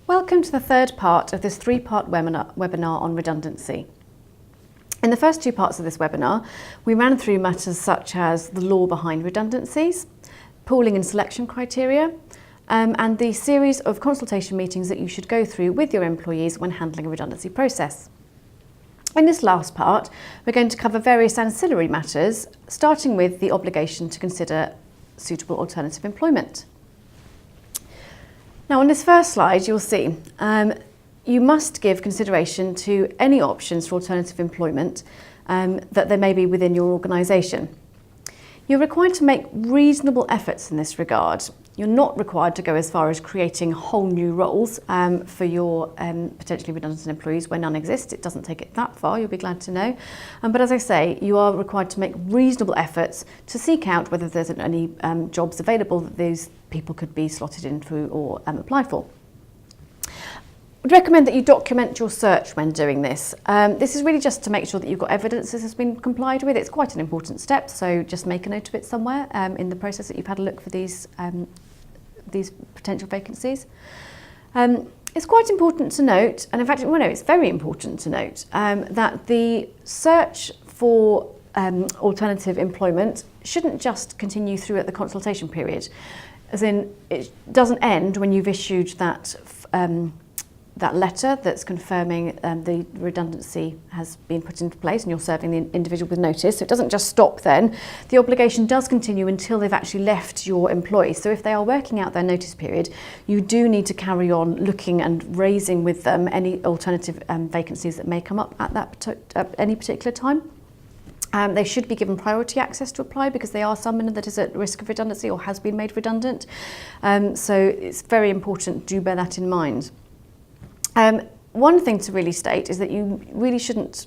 Welcome to the third part of this three-part webinar on redundancy. In the first two parts of this webinar, we ran through matters such as the law behind redundancies, pooling and selection criteria, and the series of consultation meetings that you should go through with your employees when handling a redundancy process. In this last part, we're going to cover various ancillary matters, starting with the obligation to consider suitable alternative employment. Now, on this first slide, you'll see you must give consideration to any options for alternative employment that there may be within your organisation. You're required to make reasonable efforts in this regard. You're not required to go as far as creating whole new roles for your potentially redundant employees where none exist. It doesn't take it that far, you'll be glad to know. But as I say, you are required to make reasonable efforts to seek out whether there's any jobs available that these people could be slotted into or apply for. I'd recommend that you document your search when doing this. This is really just to make sure that you've got evidence this has been complied with. It's quite an important step, so just make a note of it somewhere in the process that you've had a look for these potential vacancies. It's quite important to note, and in fact, it's very important to note that the search for alternative employment shouldn't just continue through at the consultation period, as in it doesn't end when you've issued that letter that's confirming the redundancy has been put into place and you're serving the individual with notice. So it doesn't just stop then. The obligation does continue until they've actually left your employ. So if they are working out their notice period, you do need to carry on looking and raising with them any alternative vacancies that may come up at any particular time. They should be given priority access to apply because they are someone that is at risk of redundancy or has been made redundant. So it's very important, do bear that in mind. One thing to really state is that you really shouldn't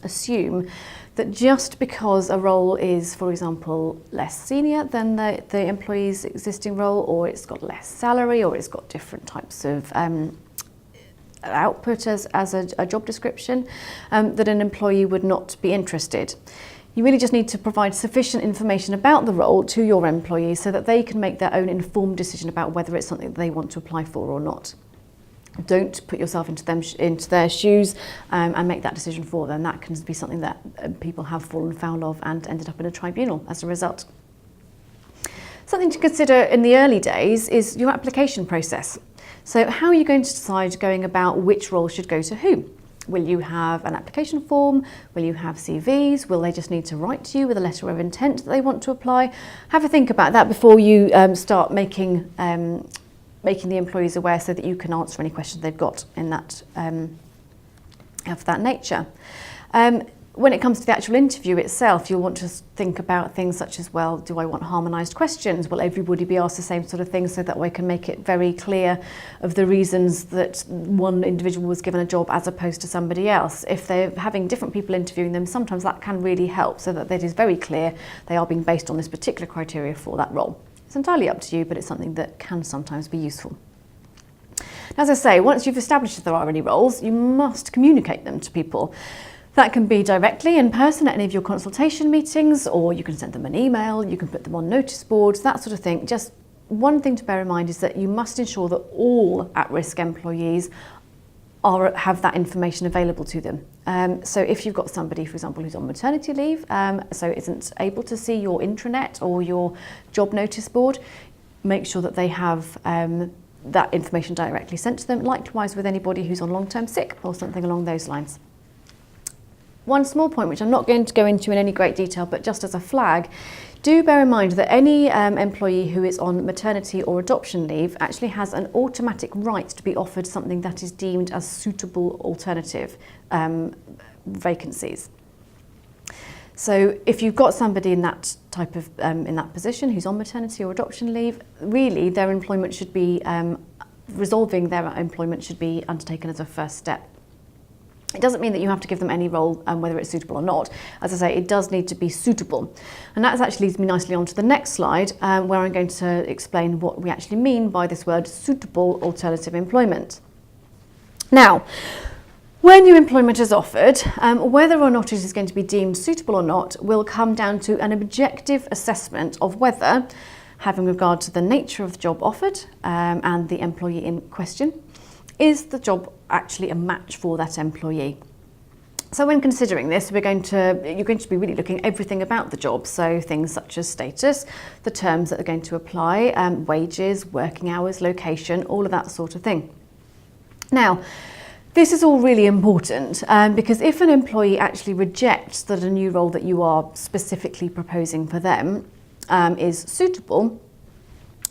assume that just because a role is, for example, less senior than the employee's existing role, or it's got less salary, or it's got different types of output as a job description, that an employee would not be interested. You really just need to provide sufficient information about the role to your employees so that they can make their own informed decision about whether it's something that they want to apply for or not. Don't put yourself into their shoes and make that decision for them. That can be something that people have fallen foul of and ended up in a tribunal as a result. Something to consider in the early days is your application process. So how are you going to decide going about which role should go to who? Will you have an application form? Will you have CVs? Will they just need to write to you with a letter of intent that they want to apply? Have a think about that before you start making the employees aware so that you can answer any questions they've got in that of that nature. When it comes to the actual interview itself, you'll want to think about things such as, well, do I want harmonised questions? Will everybody be asked the same sort of things so that we can make it very clear of the reasons that one individual was given a job as opposed to somebody else? If they're having different people interviewing them, sometimes that can really help so that it is very clear they are being based on this particular criteria for that role. It's entirely up to you, but it's something that can sometimes be useful. As I say, once you've established if there are any roles, you must communicate them to people. That can be directly in person at any of your consultation meetings, or you can send them an email, you can put them on notice boards, that sort of thing. Just one thing to bear in mind is that you must ensure that all at-risk employees have that information available to them. So if you've got somebody, for example, who's on maternity leave, so isn't able to see your intranet or your job notice board, make sure that they have that information directly sent to them. Likewise with anybody who's on long-term sick or something along those lines. One small point, which I'm not going to go into in any great detail, but just as a flag, do bear in mind that any employee who is on maternity or adoption leave actually has an automatic right to be offered something that is deemed as suitable alternative vacancies. So if you've got somebody in that type of in that position who's on maternity or adoption leave, really their employment should be resolving their employment should be undertaken as a first step. It doesn't mean that you have to give them any role, whether it's suitable or not. As I say, it does need to be suitable. And that actually leads me nicely on to the next slide, where I'm going to explain what we actually mean by this word suitable alternative employment. Now, when new employment is offered, whether or not it is going to be deemed suitable or not will come down to an objective assessment of whether having regard to the nature of the job offered and the employee in question. Is the job actually a match for that employee? So when considering this, you're going to be really looking at everything about the job. So things such as status, the terms that are going to apply, wages, working hours, location, all of that sort of thing. Now, this is all really important because if an employee actually rejects that a new role that you are specifically proposing for them is suitable,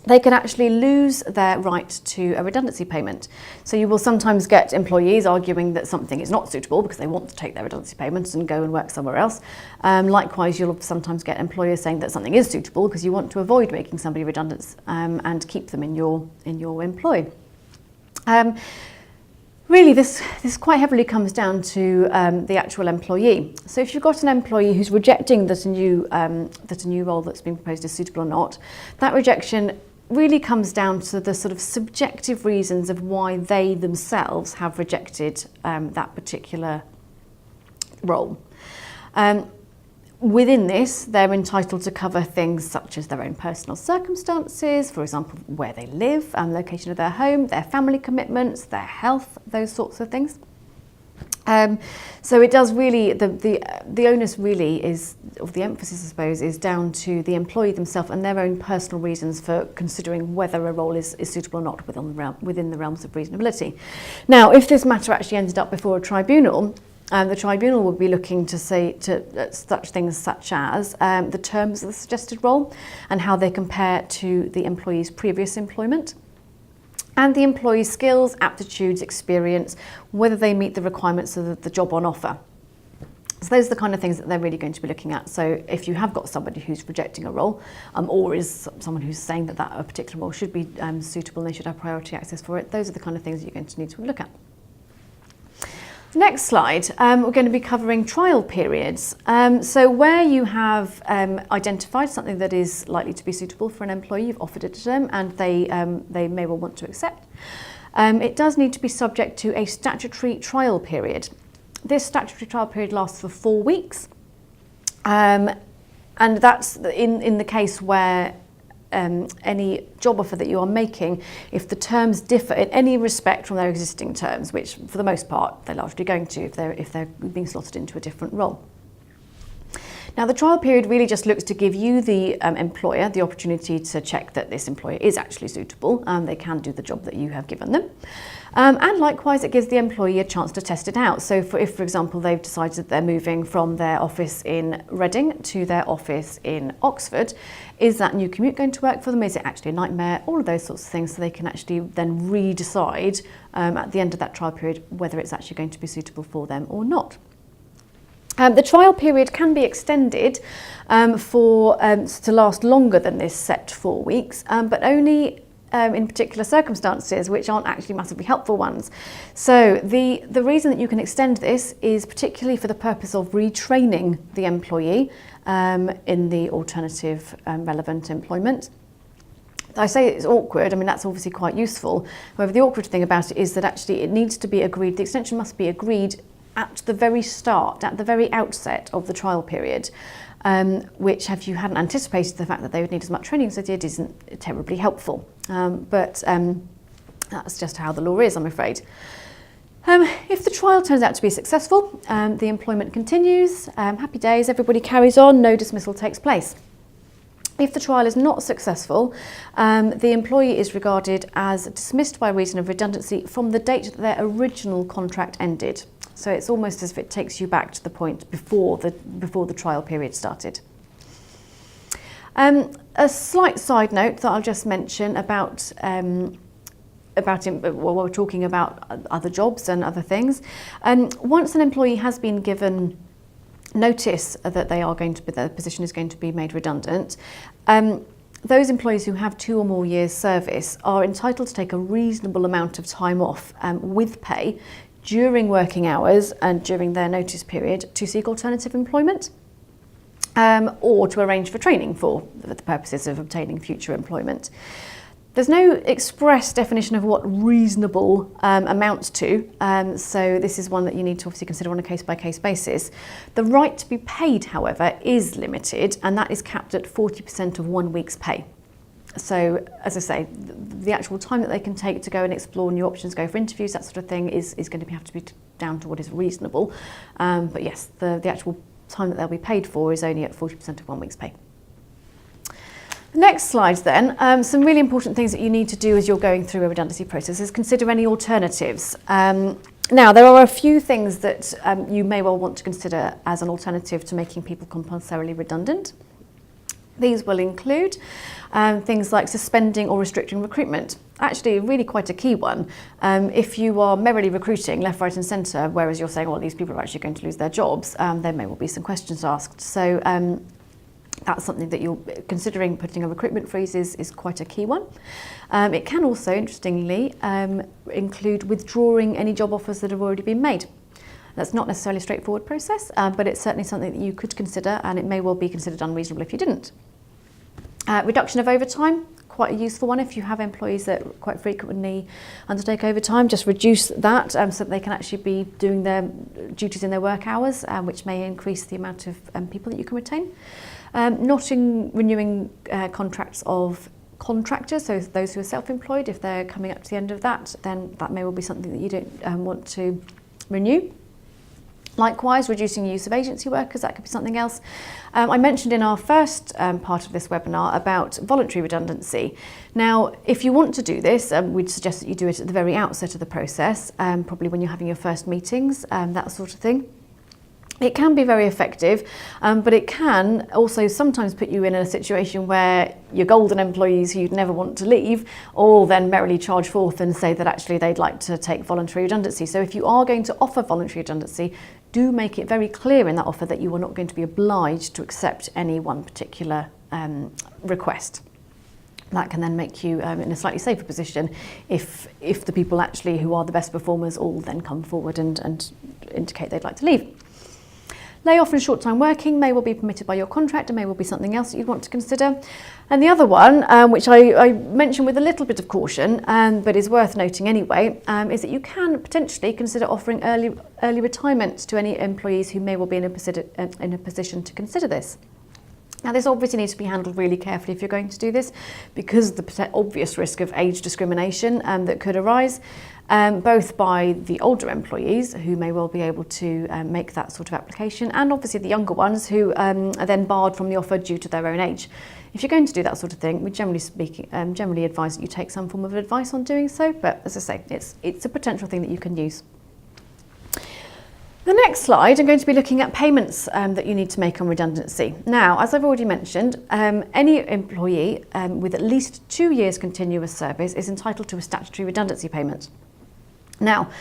they can actually lose their right to a redundancy payment. So you will sometimes get employees arguing that something is not suitable because they want to take their redundancy payments and go and work somewhere else. Likewise, you'll sometimes get employers saying that something is suitable because you want to avoid making somebody redundant and keep them in your employ. Really, this quite heavily comes down to the actual employee. So if you've got an employee who's rejecting that a new role that's been proposed is suitable or not, that rejection really comes down to the sort of subjective reasons of why they themselves have rejected that particular role. Within this, they're entitled to cover things such as their own personal circumstances, for example, where they live, location of their home, their family commitments, their health, those sorts of things. So it does really, the onus really is, or the emphasis I suppose, is down to the employee themselves and their own personal reasons for considering whether a role is suitable or not within the realms of reasonability. Now, if this matter actually ended up before a tribunal, the tribunal would be looking to say to such things such as the terms of the suggested role and how they compare to the employee's previous employment, and the employee's skills, aptitudes, experience, whether they meet the requirements of the job on offer. So those are the kind of things that they're really going to be looking at. So if you have got somebody who's rejecting a role, or is someone who's saying that a particular role should be suitable and they should have priority access for it, those are the kind of things you're going to need to look at. Next slide, we're going to be covering trial periods. So where you have identified something that is likely to be suitable for an employee, you've offered it to them and they may well want to accept, it does need to be subject to a statutory trial period. This statutory trial period lasts for 4 weeks, and that's in the case where any job offer that you are making, if the terms differ in any respect from their existing terms, which for the most part they're largely going to if they're being slotted into a different role. Now, the trial period really just looks to give you, the employer, the opportunity to check that this employer is actually suitable and they can do the job that you have given them. And likewise, it gives the employee a chance to test it out. So if, for example, they've decided that they're moving from their office in Reading to their office in Oxford, is that new commute going to work for them? Is it actually a nightmare? All of those sorts of things, so they can actually then re-decide at the end of that trial period whether it's actually going to be suitable for them or not. The trial period can be extended to last longer than this set 4 weeks, but only in particular circumstances which aren't actually massively helpful ones. So the reason that you can extend this is particularly for the purpose of retraining the employee in the alternative relevant employment. I say it's awkward, I mean that's obviously quite useful. However, the awkward thing about it is that actually it needs to be agreed, the extension must be agreed at the very start, at the very outset of the trial period, which, if you hadn't anticipated the fact that they would need as much training as they did, isn't terribly helpful. But that's just how the law is, I'm afraid. If the trial turns out to be successful, the employment continues, happy days, everybody carries on, no dismissal takes place. If the trial is not successful, the employee is regarded as dismissed by reason of redundancy from the date that their original contract ended. So it's almost as if it takes you back to the point before the trial period started. A slight side note that I'll just mention about while we're talking about other jobs and other things. Once an employee has been given notice that their position is going to be made redundant, those employees who have 2 or more years service are entitled to take a reasonable amount of time off with pay during working hours and during their notice period to seek alternative employment, or to arrange for training for the purposes of obtaining future employment. There's no express definition of what reasonable amounts to, so this is one that you need to obviously consider on a case-by-case basis. The right to be paid, however, is limited, and that is capped at 40% of 1 week's pay. So, as I say, the actual time that they can take to go and explore new options, go for interviews, that sort of thing, is going to have to be down to what is reasonable. But yes, the actual time that they'll be paid for is only at 40% of 1 week's pay. The next slide then, some really important things that you need to do as you're going through a redundancy process is consider any alternatives. Now, there are a few things that you may well want to consider as an alternative to making people compulsorily redundant. These will include things like suspending or restricting recruitment. Actually, really quite a key one. If you are merrily recruiting left, right and centre, whereas you're saying, well, these people are actually going to lose their jobs, there may well be some questions asked. So that's something that you're considering. Putting a recruitment freeze is quite a key one. It can also, interestingly, include withdrawing any job offers that have already been made. That's not necessarily a straightforward process, but it's certainly something that you could consider, and it may well be considered unreasonable if you didn't. Reduction of overtime, quite a useful one. If you have employees that quite frequently undertake overtime, just reduce that so that they can actually be doing their duties in their work hours, which may increase the amount of people that you can retain. Not renewing contracts of contractors, so those who are self-employed, if they're coming up to the end of that, then that may well be something that you don't want to renew. Likewise, reducing use of agency workers, that could be something else. I mentioned in our first part of this webinar about voluntary redundancy. Now, if you want to do this, we'd suggest that you do it at the very outset of the process, probably when you're having your first meetings, that sort of thing. It can be very effective, but it can also sometimes put you in a situation where your golden employees who you'd never want to leave all then merrily charge forth and say that actually they'd like to take voluntary redundancy. So if you are going to offer voluntary redundancy, do make it very clear in that offer that you are not going to be obliged to accept any one particular request. That can then make you in a slightly safer position if the people actually who are the best performers all then come forward and indicate they'd like to leave. Layoff and short-time working may well be permitted by your contract and may well be something else that you'd want to consider. And the other one, which I mentioned with a little bit of caution, but is worth noting anyway, is that you can potentially consider offering early retirement to any employees who may well be in a position to consider this. Now, this obviously needs to be handled really carefully if you're going to do this, because of the obvious risk of age discrimination that could arise, both by the older employees who may well be able to make that sort of application, and obviously the younger ones who are then barred from the offer due to their own age. If you're going to do that sort of thing, we generally advise that you take some form of advice on doing so, but as I say, it's a potential thing that you can use. The next slide, I'm going to be looking at payments that you need to make on redundancy. Now, as I've already mentioned, any employee with at least 2 years continuous service is entitled to a statutory redundancy payment. Now,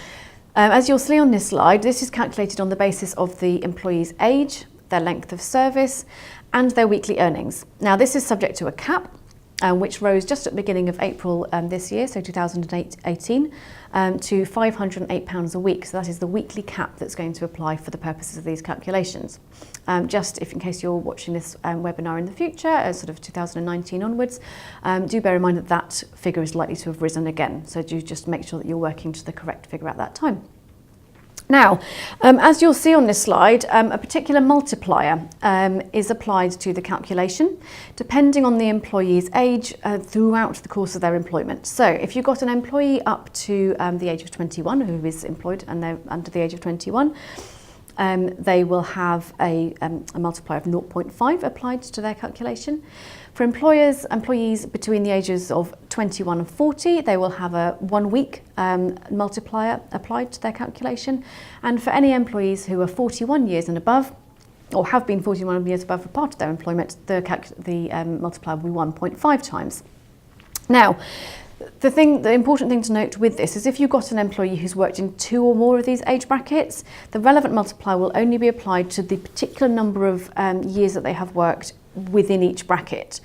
as you'll see on this slide, this is calculated on the basis of the employee's age, their length of service, and their weekly earnings. Now, this is subject to a cap, which rose just at the beginning of April this year, so 2018, to £508 a week. So that is the weekly cap that's going to apply for the purposes of these calculations. Just in case you're watching this webinar in the future, sort of 2019 onwards, do bear in mind that that figure is likely to have risen again. So do just make sure that you're working to the correct figure at that time. Now, as you'll see on this slide, a particular multiplier is applied to the calculation, depending on the employee's age throughout the course of their employment. So if you've got an employee up to the age of 21 who is employed and they're under the age of 21, they will have a multiplier of 0.5 applied to their calculation. For employees between the ages of 21 and 40, they will have a 1 week multiplier applied to their calculation. And for any employees who are 41 years and above, or have been 41 years above for part of their employment, the multiplier will be 1.5 times. Now, the important thing to note with this is if you've got an employee who's worked in 2 or more of these age brackets, the relevant multiplier will only be applied to the particular number of years that they have worked within each bracket.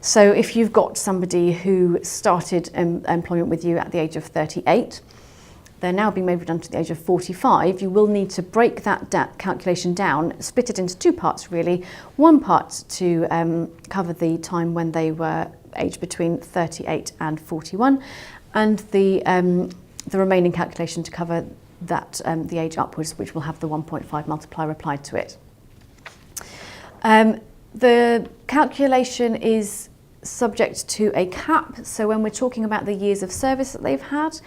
So if you've got somebody who started employment with you at the age of 38, they're now being made redundant at the age of 45, you will need to break that calculation down, split it into 2 parts really. One part to cover the time when they were aged between 38 and 41, and the remaining calculation to cover that the age upwards, which will have the 1.5 multiplier applied to it. The calculation is subject to a cap. So when we're talking about the years of service that they've had,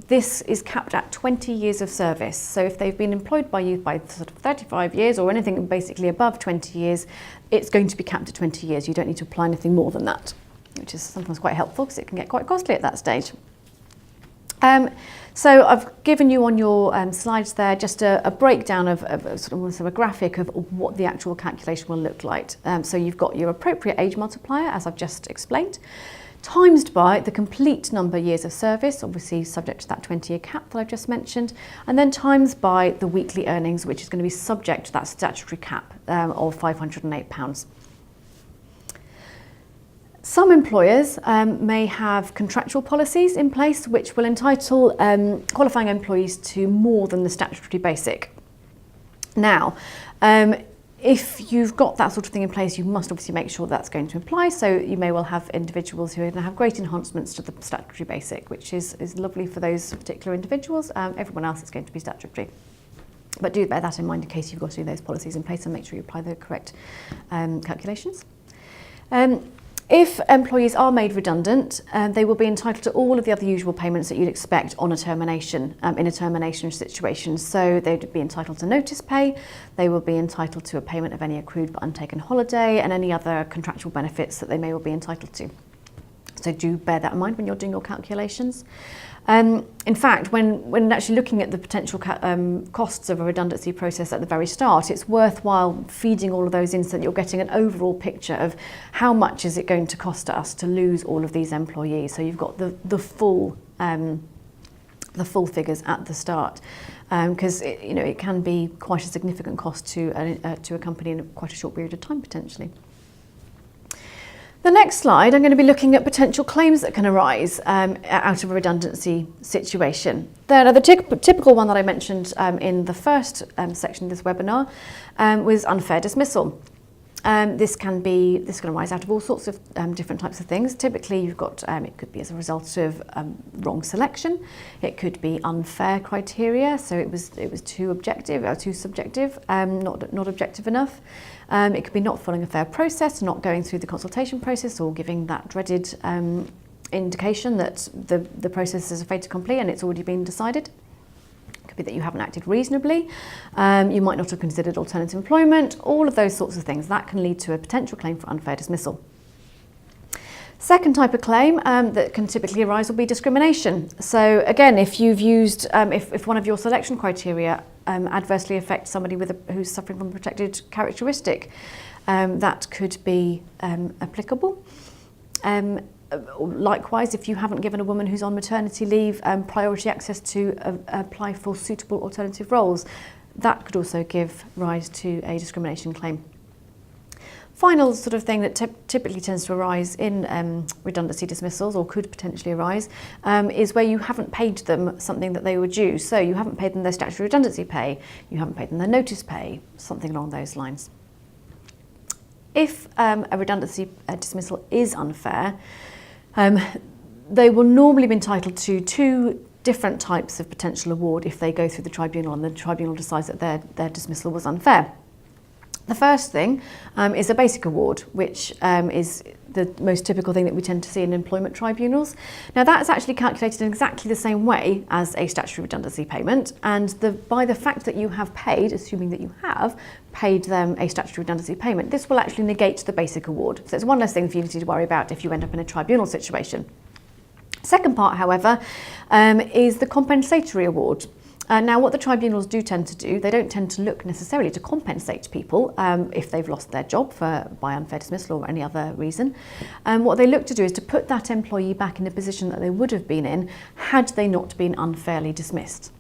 this is capped at 20 years of service. So if they've been employed by you by sort of 35 years or anything basically above 20 years, it's going to be capped at 20 years. You don't need to apply anything more than that, which is sometimes quite helpful because it can get quite costly at that stage. So I've given you on your slides there just a breakdown of sort of a graphic of what the actual calculation will look like. So you've got your appropriate age multiplier, as I've just explained, times by the complete number of years of service, obviously subject to that 20-year cap that I've just mentioned, and then times by the weekly earnings, which is going to be subject to that statutory cap of £508. Some employers may have contractual policies in place which will entitle qualifying employees to more than the statutory basic. Now, if you've got that sort of thing in place, you must obviously make sure that's going to apply. So you may well have individuals who are going to have great enhancements to the statutory basic, which is lovely for those particular individuals. Everyone else is going to be statutory. But do bear that in mind in case you've got to do those policies in place and make sure you apply the correct calculations. If employees are made redundant, they will be entitled to all of the other usual payments that you'd expect on a termination, in a termination situation. So they'd be entitled to notice pay, they will be entitled to a payment of any accrued but untaken holiday and any other contractual benefits that they may well be entitled to. So do bear that in mind when you're doing your calculations. In fact, when actually looking at the potential costs of a redundancy process at the very start, it's worthwhile feeding all of those in so that you're getting an overall picture of how much is it going to cost us to lose all of these employees. So you've got the full figures at the start, because it can be quite a significant cost to a company in quite a short period of time potentially. The next slide, I'm going to be looking at potential claims that can arise out of a redundancy situation. The typical one that I mentioned in the first section of this webinar was unfair dismissal. This can arise out of all sorts of different types of things. Typically, you've got it could be as a result of wrong selection. It could be unfair criteria, so it was too objective or too subjective, not objective enough. It could be not following a fair process, not going through the consultation process, or giving that dreaded indication that the process is a fait accompli and it's already been decided. Could be that you haven't acted reasonably, you might not have considered alternative employment, all of those sorts of things. That can lead to a potential claim for unfair dismissal. Second type of claim that can typically arise will be discrimination. So again, if you've used, if one of your selection criteria adversely affects somebody who's suffering from a protected characteristic, that could be applicable. Likewise, if you haven't given a woman who's on maternity leave priority access to apply for suitable alternative roles, that could also give rise to a discrimination claim. Final sort of thing that typically tends to arise in redundancy dismissals, or could potentially arise, is where you haven't paid them something that they were due. So you haven't paid them their statutory redundancy pay, you haven't paid them their notice pay, something along those lines. If a redundancy dismissal is unfair, they will normally be entitled to two different types of potential award if they go through the tribunal and the tribunal decides that their dismissal was unfair. The first thing is a basic award, which is the most typical thing that we tend to see in employment tribunals. Now that's actually calculated in exactly the same way as a statutory redundancy payment, and by the fact that you have paid, assuming that you have paid them a statutory redundancy payment, this will actually negate the basic award. So it's one less thing for you to worry about if you end up in a tribunal situation. Second part, however, is the compensatory award. Now, what the tribunals do tend to do, they don't tend to look necessarily to compensate people if they've lost their job by unfair dismissal or any other reason. What they look to do is to put that employee back in the position that they would have been in had they not been unfairly dismissed.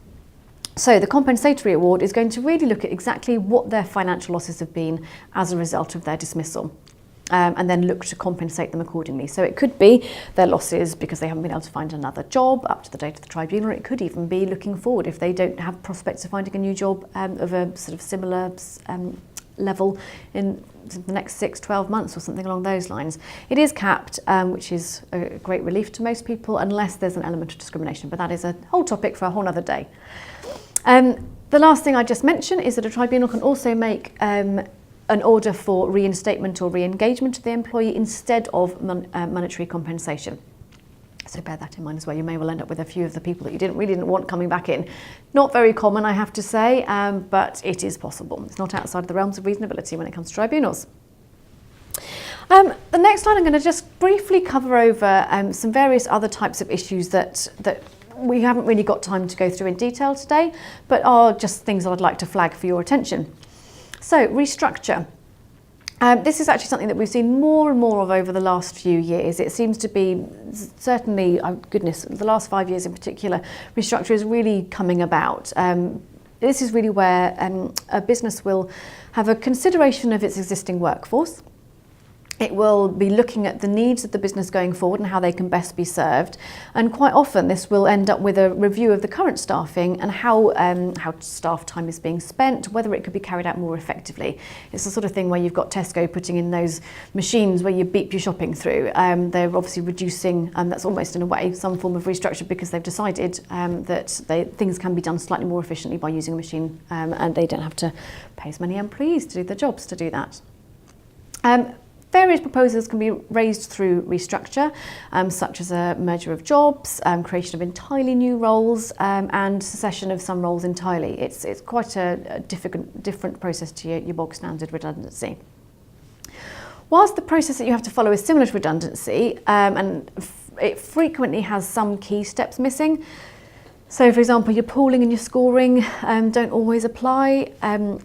So the compensatory award is going to really look at exactly what their financial losses have been as a result of their dismissal. And then look to compensate them accordingly. So it could be their losses because they haven't been able to find another job up to the date of the tribunal. It could even be looking forward if they don't have prospects of finding a new job of a sort of similar level in the next 6-12 months or something along those lines. It is capped, which is a great relief to most people, unless there's an element of discrimination, but that is a whole topic for a whole other day. The last thing I just mentioned is that a tribunal can also make an order for reinstatement or re-engagement of the employee instead of monetary compensation. So bear that in mind as well. You may well end up with a few of the people that you really didn't want coming back in. Not very common, I have to say, but it is possible. It's not outside of the realms of reasonability when it comes to tribunals. The next line I'm going to just briefly cover over some various other types of issues that we haven't really got time to go through in detail today, but are just things that I'd like to flag for your attention. So, restructure. This is actually something that we've seen more and more of over the last few years. It seems to be, certainly, oh goodness, the last 5 years in particular, restructure is really coming about. This is really where a business will have a consideration of its existing workforce. It will be looking at the needs of the business going forward and how they can best be served. And quite often this will end up with a review of the current staffing and how staff time is being spent, whether it could be carried out more effectively. It's the sort of thing where you've got Tesco putting in those machines where you beep your shopping through. They're obviously reducing, that's almost in a way, some form of restructure because they've decided that things can be done slightly more efficiently by using a machine and they don't have to pay as many employees to do the jobs to do that. Various proposals can be raised through restructure, such as a merger of jobs, creation of entirely new roles, and secession of some roles entirely. It's quite a different process to your bog standard redundancy. Whilst the process that you have to follow is similar to redundancy, and it frequently has some key steps missing. So, for example, your pooling and your scoring don't always apply, and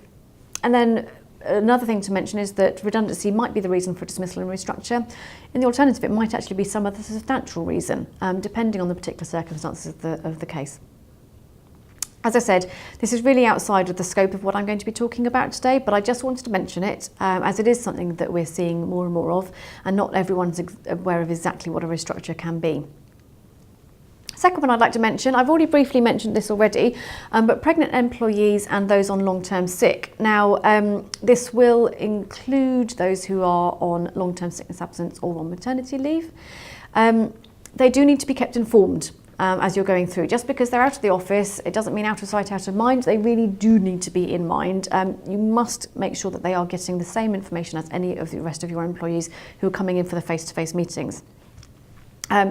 then another thing to mention is that redundancy might be the reason for dismissal and restructure. In the alternative, it might actually be some other substantial reason, depending on the particular circumstances of the case. As I said, this is really outside of the scope of what I'm going to be talking about today, but I just wanted to mention it as it is something that we're seeing more and more of, and not everyone's aware of exactly what a restructure can be. Second one I'd like to mention, I've already briefly mentioned this already, but pregnant employees and those on long-term sick. Now, this will include those who are on long-term sickness absence or on maternity leave. They do need to be kept informed as you're going through. Just because they're out of the office, it doesn't mean out of sight, out of mind. They really do need to be in mind. You must make sure that they are getting the same information as any of the rest of your employees who are coming in for the face-to-face meetings.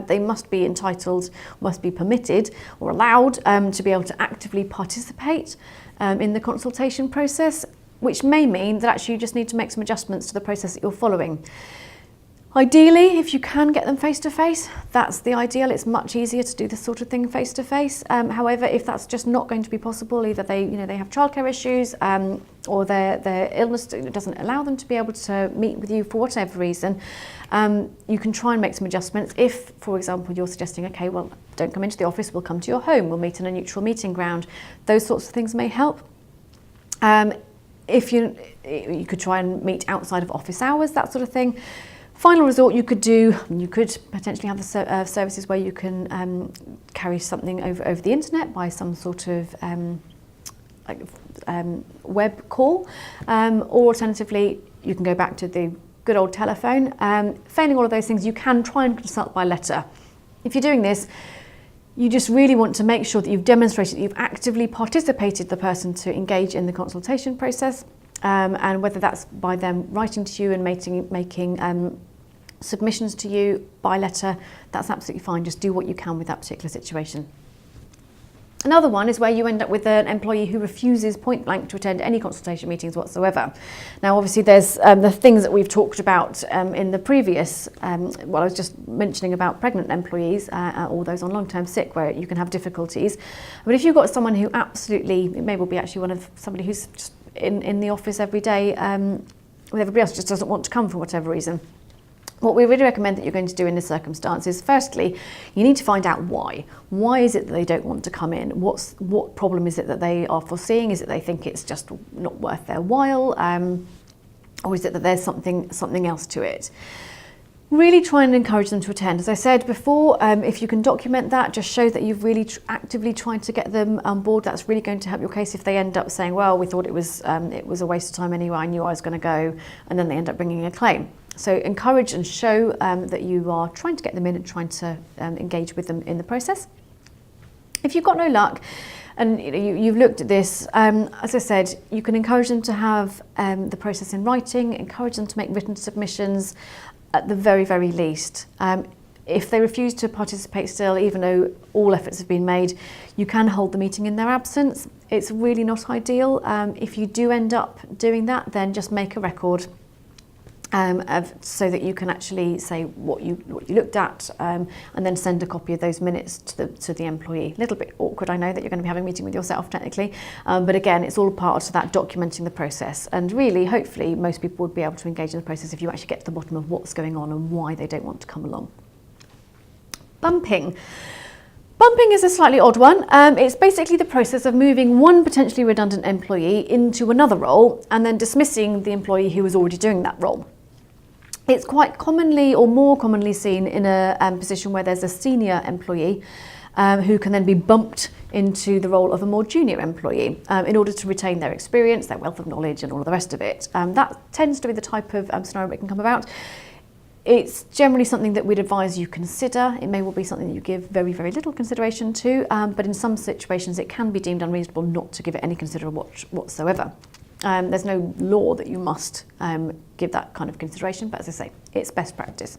They must be entitled, must be permitted or allowed to be able to actively participate in the consultation process, which may mean that actually you just need to make some adjustments to the process that you're following. Ideally, if you can get them face-to-face, that's the ideal. It's much easier to do this sort of thing face-to-face. However, if that's just not going to be possible, either they have childcare issues or their illness doesn't allow them to be able to meet with you for whatever reason, you can try and make some adjustments. If, for example, you're suggesting, okay, well, don't come into the office, we'll come to your home, we'll meet in a neutral meeting ground. Those sorts of things may help. If you could try and meet outside of office hours, that sort of thing. Final resort, you could potentially have the services where you can carry something over the internet by some sort of web call, or alternatively, you can go back to the good old telephone. Failing all of those things, you can try and consult by letter. If you're doing this, you just really want to make sure that you've demonstrated that you've actively participated the person to engage in the consultation process, and whether that's by them writing to you and making submissions to you by letter, that's absolutely fine. Just do what you can with that particular situation. Another one is where you end up with an employee who refuses point blank to attend any consultation meetings whatsoever. Now, obviously, there's the things that we've talked about in the previous, I was just mentioning about pregnant employees or those on long-term sick where you can have difficulties. But if you've got someone who absolutely, it may well be actually somebody who's just in the office every day with everybody else, just doesn't want to come for whatever reason. What we really recommend that you're going to do in this circumstance is, firstly, you need to find out why. Why is it that they don't want to come in? What problem is it that they are foreseeing? Is it they think it's just not worth their while? Or is it that there's something else to it? Really try and encourage them to attend. As I said before, if you can document that, just show that you've really actively tried to get them on board. That's really going to help your case. If they end up saying, well, we thought it was a waste of time anyway, I knew I was going to go, and then they end up bringing a claim. So encourage and show that you are trying to get them in and trying to engage with them in the process. If you've got no luck, And you've looked at this. As I said, you can encourage them to have the process in writing, encourage them to make written submissions at the very, very least. If they refuse to participate still, even though all efforts have been made, you can hold the meeting in their absence. It's really not ideal. If you do end up doing that, then just make a record so that you can actually say what you looked at, and then send a copy of those minutes to the employee. A little bit awkward, I know, that you're going to be having a meeting with yourself technically, but again, it's all part of that documenting the process. And really, hopefully, most people would be able to engage in the process if you actually get to the bottom of what's going on and why they don't want to come along. Bumping. Bumping is a slightly odd one. It's basically the process of moving one potentially redundant employee into another role and then dismissing the employee who was already doing that role. It's quite commonly or more commonly seen in a position where there's a senior employee who can then be bumped into the role of a more junior employee in order to retain their experience, their wealth of knowledge and all of the rest of it. That tends to be the type of scenario that can come about. It's generally something that we'd advise you consider. It may well be something that you give very, very little consideration to, but in some situations it can be deemed unreasonable not to give it any consideration whatsoever. There's no law that you must give that kind of consideration, but as I say, it's best practice.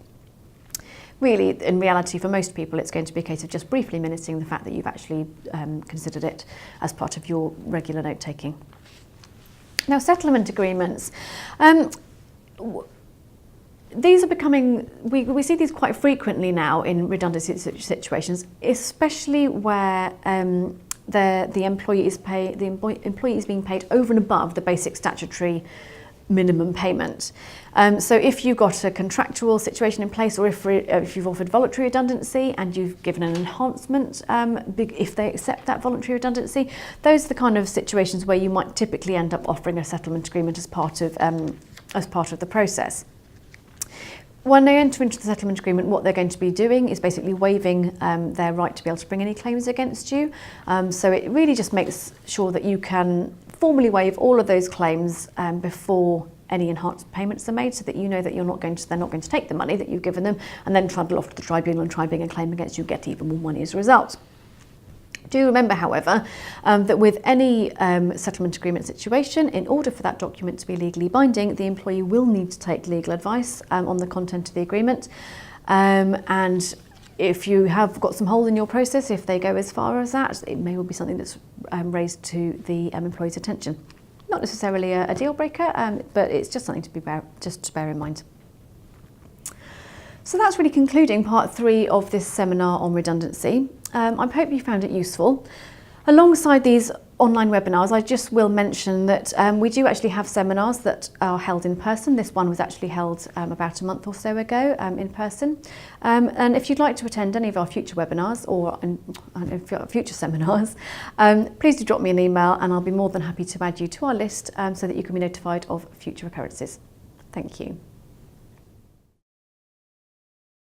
Really, in reality, for most people, it's going to be a case of just briefly minuting the fact that you've actually considered it as part of your regular note-taking. Now, settlement agreements. These are becoming, we see these quite frequently now in redundancy situations, especially where the employee is being paid over and above the basic statutory minimum payment. So if you've got a contractual situation in place, or if you've offered voluntary redundancy and you've given an enhancement, if they accept that voluntary redundancy, those are the kind of situations where you might typically end up offering a settlement agreement as part of the process. When they enter into the settlement agreement, what they're going to be doing is basically waiving their right to be able to bring any claims against you. So it really just makes sure that you can formally waive all of those claims before any enhanced payments are made, so that you know that they're not going to take the money that you've given them and then trundle off to the tribunal and try and bring a claim against you, get even more money as a result. Do remember, however, that with any settlement agreement situation, in order for that document to be legally binding, the employee will need to take legal advice on the content of the agreement. And if you have got some holes in your process, if they go as far as that, it may well be something that's raised to the employee's attention. Not necessarily a deal breaker, but it's just something to bear in mind. So that's really concluding part 3 of this seminar on redundancy. I hope you found it useful. Alongside these online webinars, I just will mention that we do actually have seminars that are held in person. This one was actually held about a month or so ago in person. And if you'd like to attend any of our future webinars or future seminars, please do drop me an email and I'll be more than happy to add you to our list so that you can be notified of future occurrences. Thank you.